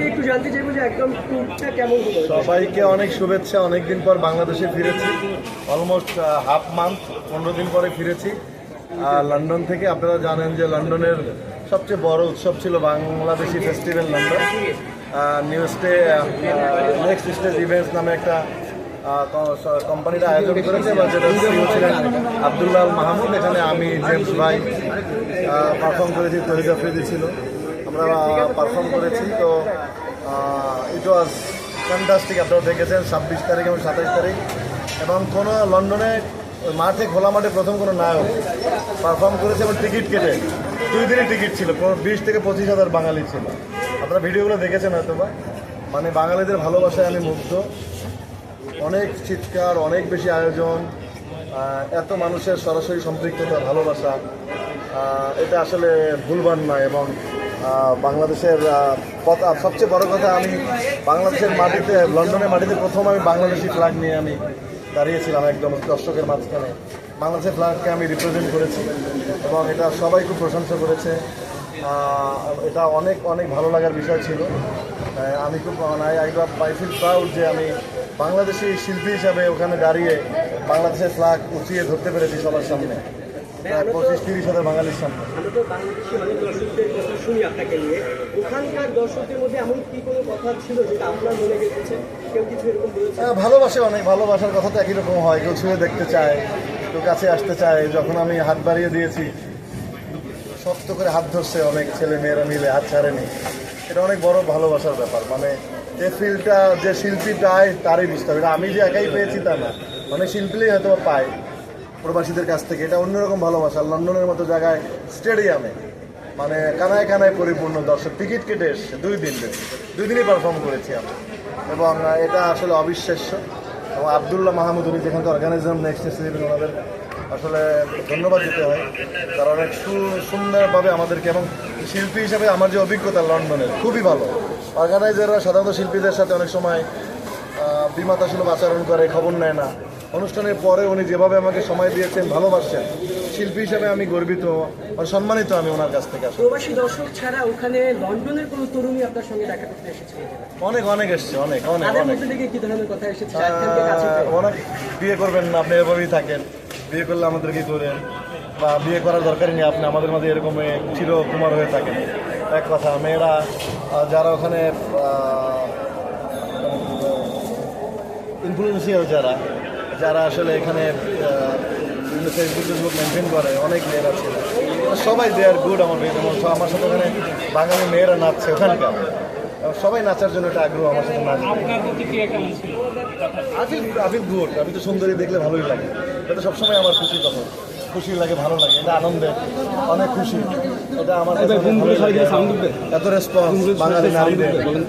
একটু জানতে চাইবো যে একদম ট্যুরটা কেমন হলো। সবাইকে অনেক শুভেচ্ছা। অনেকদিন পর বাংলাদেশে ফিরেছি, অলমোস্ট হাফ মান্থ, 15 দিন পরে ফিরেছি লন্ডন থেকে। আপনারা জানেন যে লন্ডনের সবচেয়ে বড় উৎসব ছিল বাংলাদেশি ফেস্টিভ্যাল লন্ডন। নিউজে নেক্সট স্টেজ ইভেন্টস নামে একটা কোম্পানিটা আয়োজন করেছে, বা যেটা CEO ছিলেন আব্দুল্লাহ আল মাহমুদ। এখানে আমি, জেমস ভাই পারফর্ম করেছি, তহিদ আফ্রিদি ছিল, আমরা পারফর্ম করেছি। তো ইট ওয়াজ ফ্যান্টাস্টিক। আপনারা দেখেছেন 26 তারিখ এবং 27 তারিখ, এবং কোনো লন্ডনে মাঠে, খোলা মাঠে প্রথম কোনো নায়ক পারফর্ম করেছে এবং টিকিট কেটে 2 দিনই টিকিট ছিল। 20 থেকে 25 হাজার বাঙালি ছিল। আপনারা ভিডিওগুলো দেখেছেন হয়তো বা। মানে বাঙালিদের ভালোবাসায় আমি মুগ্ধ। অনেক চিৎকার, অনেক বেশি আয়োজন, এত মানুষের সরাসরি সম্পৃক্ততা, ভালোবাসা, এটা আসলে ভুলবার নয়। এবং বাংলাদেশের সবচেয়ে বড় কথা, আমি বাংলাদেশের মাটিতে, লন্ডনের মাটিতে প্রথম আমি বাংলাদেশি ফ্ল্যাগ নিয়ে আমি দাঁড়িয়েছিলাম একদম দর্শকের মাঝখানে। বাংলাদেশের ফ্ল্যাগকে আমি রিপ্রেজেন্ট করেছি এবং এটা সবাই খুব প্রশংসা করেছে। এটা অনেক অনেক ভালো লাগার বিষয় ছিল। আমি খুব আই ফিল প্রাউড যে আমি বাংলাদেশি শিল্পী হিসাবে ওখানে দাঁড়িয়ে বাংলাদেশের ফ্ল্যাগ উঁচিয়ে ধরতে পেরেছি সবার সামনে, 25-30 হাজার বাঙালির সামনে। আমরা তো বাংলাদেশি অনেক দর্শকদের কথা শুনি আপনাকে নিয়ে। ওখানকার দর্শকদের মধ্যে এমন কি কোনো কথা ছিল যেটা আপনার মনে গেছে? কেউ কিছু এরকম বলেছে? ভালোবাসে, অনেক ভালোবাসার কথা তো একই রকম হয়। কেউ ছুঁয়ে দেখতে চায়, কেউ কাছে আসতে চায়। যখন আমি হাত বাড়িয়ে দিয়েছি, শক্ত করে হাত ধরছে অনেক ছেলে মেয়েরা মিলে, হাত ছাড়েনি। এটা অনেক বড় ভালোবাসার ব্যাপার। মানে যে ফিলটা যে শিল্পী পায় তারই বুঝতে হবে। এটা আমি যে একাই পেয়েছি তা না, অনেক শিল্পীই হয়তো পায় প্রবাসীদের কাছ থেকে। এটা অন্যরকম ভালোবাসা। লন্ডনের মতো জায়গায়, স্টেডিয়ামে, মানে কানায় কানায় পরিপূর্ণ দর্শক, টিকিট কেটে এসছে 2 দিন, 2 দিনই পারফর্ম করেছি আমি। এবং এটা আসলে অবিশ্বাস্য। এবং আব্দুল্লাহ মাহমুদ, উনি যেখানকার অর্গানাইজার, নেক্সট স্টেজ, ওনাদের আসলে ধন্যবাদ দিতে হয়। তারা অনেক সুন্দরভাবে আমাদেরকে, এবং শিল্পী হিসাবে আমার যে অভিজ্ঞতা লন্ডনের খুবই ভালো। অর্গানাইজাররা সাধারণত শিল্পীদের সাথে অনেক সময় বিমাতাসুলভ আচরণ করে, খবর নেয় না। অনুষ্ঠানের পরে উনি যেভাবে আমাকে সময় দিয়েছেন, ভালোবাসছেন, শিল্পী হিসাবে আমি গর্বিত, সম্মানিত আমি ওনার কাছ থেকে। প্রবাসী দর্শক ছাড়া ওখানে লন্ডনের কোনো তরুণী আপনার সঙ্গে দেখা করতে এসেছে? অনেক অনেক এসছে, অনেক অনেক তাদের অনেক মধ্যে থেকে কি ধরনের কথা এসেছে? অনেক বিয়ে করবেন না, আপনি এভাবেই থাকেন, বিয়ে করলে আমাদেরকে করেন, বা বিয়ে করার দরকারই নেই, আপনি আমাদের মাঝে এরকম চিরকুমার হয়ে থাকেন। এক কথা। মেয়েরা যারা ওখানে ইনফ্লুয়েন্সিয়াল, যারা আসলে এখানে ফেসবুক মেনটেন করে, অনেক মেয়েরা ছিল, সবাই দে আর গুড। আমার সাথে ওখানে বাঙালি মেয়েরা নাচছে ওখানকার, সবাই নাচার জন্য একটা আগ্রহ আমার সাথে নাচ। Awful good. আমি তো সুন্দরী দেখলে ভালোই লাগে। এটা সবসময় আমার খুশি লাগে, ভালো লাগে। এটা আনন্দের, অনেক খুশি। এটা আমার এত রেসপন্স বাঙালি নারীদের।